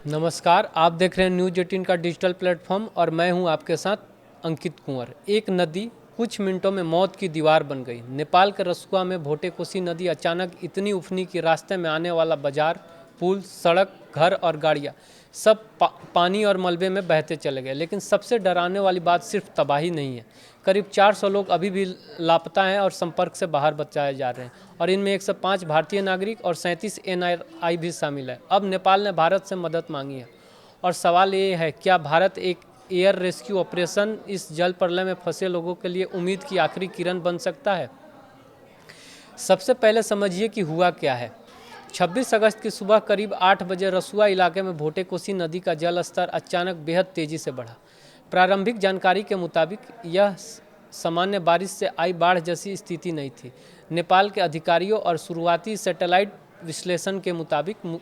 नमस्कार, आप देख रहे हैं न्यूज़ 18 का डिजिटल प्लेटफॉर्म और मैं हूं आपके साथ अंकित कुंवर। एक नदी कुछ मिनटों में मौत की दीवार बन गई। नेपाल के रसुआ में भोटेकोशी नदी अचानक इतनी उफनी कि रास्ते में आने वाला बाजार, पुल, सड़क, घर और गाड़ियां सब पानी और मलबे में बहते चले गए। लेकिन सबसे डराने वाली बात सिर्फ तबाही नहीं है। करीब 400 लोग अभी भी लापता हैं और संपर्क से बाहर बचाए जा रहे हैं, और इनमें 105 भारतीय नागरिक और 37 NRI भी शामिल है। अब नेपाल ने भारत से मदद मांगी है और सवाल ये है, क्या भारत एक एयर रेस्क्यू ऑपरेशन इस जल प्रलय में फंसे लोगों के लिए उम्मीद की आखिरी किरण बन सकता है? सबसे पहले समझिए कि हुआ क्या है। 26 अगस्त की सुबह करीब 8 बजे रसुआ इलाके में भोटेकोशी नदी का जल स्तर अचानक बेहद तेज़ी से बढ़ा। प्रारंभिक जानकारी के मुताबिक यह सामान्य बारिश से आई बाढ़ जैसी स्थिति नहीं थी। नेपाल के अधिकारियों और शुरुआती सैटेलाइट विश्लेषण के मुताबिक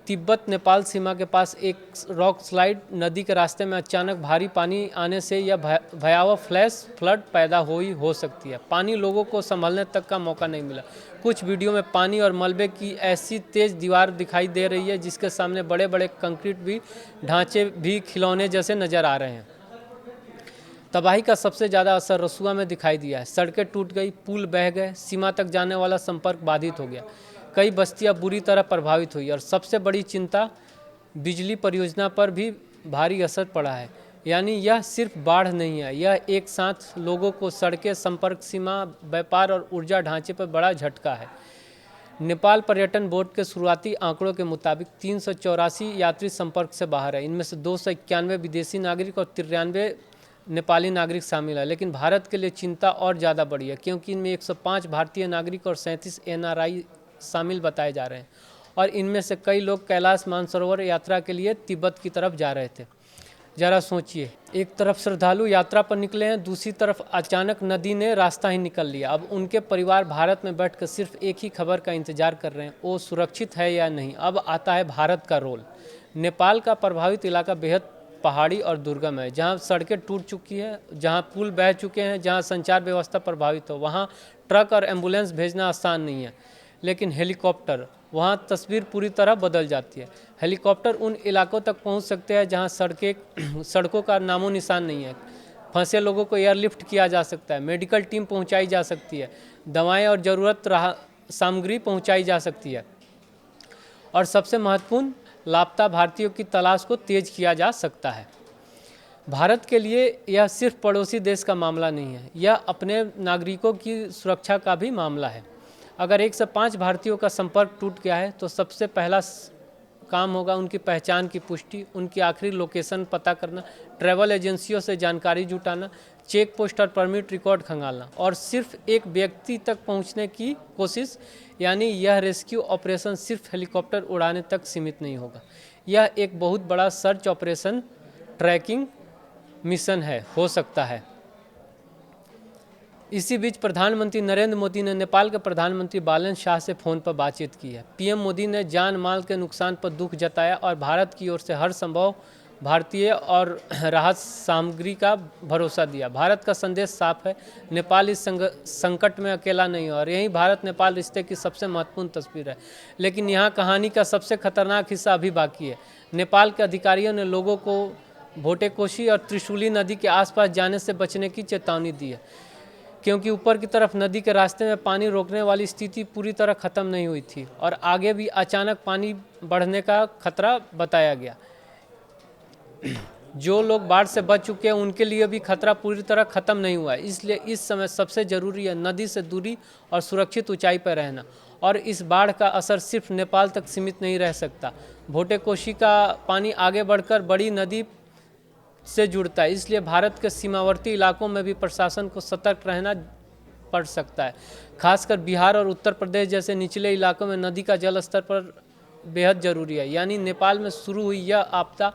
तिब्बत नेपाल सीमा के पास एक रॉक स्लाइड नदी के रास्ते में अचानक भारी पानी आने से यह भयावह फ्लैश फ्लड पैदा हो सकती है। पानी लोगों को संभलने तक का मौका नहीं मिला। कुछ वीडियो में पानी और मलबे की ऐसी तेज दीवार दिखाई दे रही है जिसके सामने बड़े बड़े कंक्रीट भी ढांचे भी खिलौने जैसे नजर आ रहे हैं। तबाही का सबसे ज़्यादा असर रसुआ में दिखाई दिया है। सड़कें टूट गई, पुल बह गए, सीमा तक जाने वाला संपर्क बाधित हो गया। कई बस्तियां बुरी तरह प्रभावित हुई और सबसे बड़ी चिंता, बिजली परियोजना पर भी भारी असर पड़ा है। यानी यह सिर्फ बाढ़ नहीं है, यह एक साथ लोगों को सड़कें, संपर्क सीमा, व्यापार और ऊर्जा ढांचे पर बड़ा झटका है। नेपाल पर्यटन बोर्ड के शुरुआती आंकड़ों के मुताबिक 384 यात्री संपर्क से बाहर है। इनमें से 291 विदेशी नागरिक और 93 नेपाली नागरिक शामिल है। लेकिन भारत के लिए चिंता और ज़्यादा बड़ी है, क्योंकि इनमें 105 भारतीय नागरिक और 37 NRI शामिल बताए जा रहे हैं, और इनमें से कई लोग कैलाश मानसरोवर यात्रा के लिए तिब्बत की तरफ जा रहे थे। जरा सोचिए, एक तरफ श्रद्धालु यात्रा पर निकले हैं, दूसरी तरफ अचानक नदी ने रास्ता ही निकल लिया। अब उनके परिवार भारत में बैठकर सिर्फ एक ही खबर का इंतजार कर रहे हैं, वो सुरक्षित है या नहीं। अब आता है भारत का रोल। नेपाल का प्रभावित इलाका बेहद पहाड़ी और दुर्गम है, जहाँ सड़कें टूट चुकी है, जहाँ पुल बह चुके हैं, जहाँ संचार व्यवस्था प्रभावित हो। वहाँ ट्रक और एम्बुलेंस भेजना आसान नहीं है, लेकिन हेलीकॉप्टर, वहाँ तस्वीर पूरी तरह बदल जाती है। हेलीकॉप्टर उन इलाकों तक पहुँच सकते हैं जहाँ सड़कों का नामो निशान नहीं है। फंसे लोगों को एयरलिफ्ट किया जा सकता है, मेडिकल टीम पहुँचाई जा सकती है, दवाएं और ज़रूरत सामग्री पहुँचाई जा सकती है, और सबसे महत्वपूर्ण, लापता भारतीयों की तलाश को तेज किया जा सकता है। भारत के लिए यह सिर्फ पड़ोसी देश का मामला नहीं है, यह अपने नागरिकों की सुरक्षा का भी मामला है। अगर 105 भारतीयों का संपर्क टूट गया है तो सबसे पहला काम होगा उनकी पहचान की पुष्टि, उनकी आखिरी लोकेशन पता करना, ट्रैवल एजेंसियों से जानकारी जुटाना, चेक पोस्ट और परमिट रिकॉर्ड खंगालना, और सिर्फ एक व्यक्ति तक पहुंचने की कोशिश। यानी यह रेस्क्यू ऑपरेशन सिर्फ हेलीकॉप्टर उड़ाने तक सीमित नहीं होगा, यह एक बहुत बड़ा सर्च ऑपरेशन, ट्रैकिंग मिशन हो सकता है। इसी बीच प्रधानमंत्री नरेंद्र मोदी ने नेपाल के प्रधानमंत्री बालन शाह से फ़ोन पर बातचीत की है। PM मोदी ने जान माल के नुकसान पर दुख जताया और भारत की ओर से हर संभव भारतीय और राहत सामग्री का भरोसा दिया। भारत का संदेश साफ है, नेपाल इस संकट में अकेला नहीं है, और यही भारत नेपाल रिश्ते की सबसे महत्वपूर्ण तस्वीर है। लेकिन यहाँ कहानी का सबसे खतरनाक हिस्सा अभी बाकी है। नेपाल के अधिकारियों ने लोगों को भोटेकोशी और त्रिशूली नदी के आसपास जाने से बचने की चेतावनी दी है, क्योंकि ऊपर की तरफ नदी के रास्ते में पानी रोकने वाली स्थिति पूरी तरह ख़त्म नहीं हुई थी, और आगे भी अचानक पानी बढ़ने का खतरा बताया गया। जो लोग बाढ़ से बच चुके हैं उनके लिए भी खतरा पूरी तरह ख़त्म नहीं हुआ है। इसलिए इस समय सबसे ज़रूरी है नदी से दूरी और सुरक्षित ऊंचाई पर रहना। और इस बाढ़ का असर सिर्फ नेपाल तक सीमित नहीं रह सकता। भोटेकोशी का पानी आगे बढ़कर बड़ी नदी से जुड़ता है, इसलिए भारत के सीमावर्ती इलाकों में भी प्रशासन को सतर्क रहना पड़ सकता है। खासकर बिहार और उत्तर प्रदेश जैसे निचले इलाकों में नदी का जल स्तर पर बेहद ज़रूरी है। यानी नेपाल में शुरू हुई यह आपदा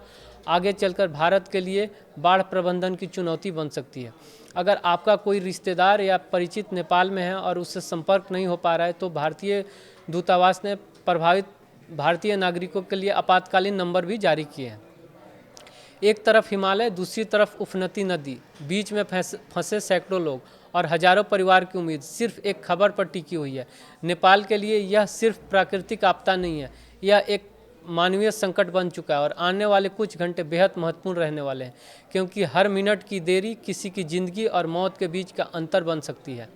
आगे चलकर भारत के लिए बाढ़ प्रबंधन की चुनौती बन सकती है। अगर आपका कोई रिश्तेदार या परिचित नेपाल में है और उससे संपर्क नहीं हो पा रहा है, तो भारतीय दूतावास ने प्रभावित भारतीय नागरिकों के लिए आपातकालीन नंबर भी जारी किए हैं। एक तरफ हिमालय, दूसरी तरफ उफनती नदी, बीच में फंसे सैकड़ों लोग और हजारों परिवार की उम्मीद सिर्फ एक खबर पर टिकी हुई है। नेपाल के लिए यह सिर्फ प्राकृतिक आपदा नहीं है, यह एक मानवीय संकट बन चुका है और आने वाले कुछ घंटे बेहद महत्वपूर्ण रहने वाले हैं, क्योंकि हर मिनट की देरी किसी की ज़िंदगी और मौत के बीच का अंतर बन सकती है।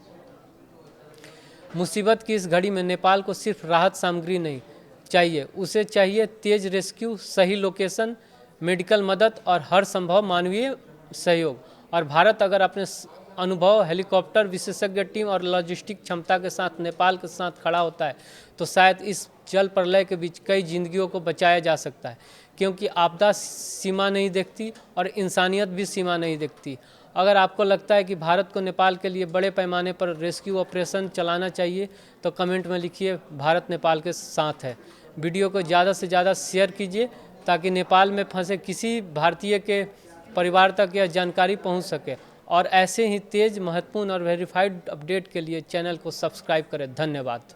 मुसीबत की इस घड़ी में नेपाल को सिर्फ राहत सामग्री नहीं चाहिए, उसे चाहिए तेज रेस्क्यू, सही लोकेशन, मेडिकल मदद और हर संभव मानवीय सहयोग। और भारत अगर अपने अनुभव, हेलीकॉप्टर, विशेषज्ञ टीम और लॉजिस्टिक क्षमता के साथ नेपाल के साथ खड़ा होता है तो शायद इस जल प्रलय के बीच कई जिंदगियों को बचाया जा सकता है, क्योंकि आपदा सीमा नहीं देखती और इंसानियत भी सीमा नहीं देखती। अगर आपको लगता है कि भारत को नेपाल के लिए बड़े पैमाने पर रेस्क्यू ऑपरेशन चलाना चाहिए तो कमेंट में लिखिए, भारत नेपाल के साथ है। वीडियो को ज़्यादा से ज़्यादा शेयर कीजिए ताकि नेपाल में फंसे किसी भारतीय के परिवार तक यह जानकारी पहुंच सके। और ऐसे ही तेज़, महत्वपूर्ण और वेरीफाइड अपडेट के लिए चैनल को सब्सक्राइब करें। धन्यवाद।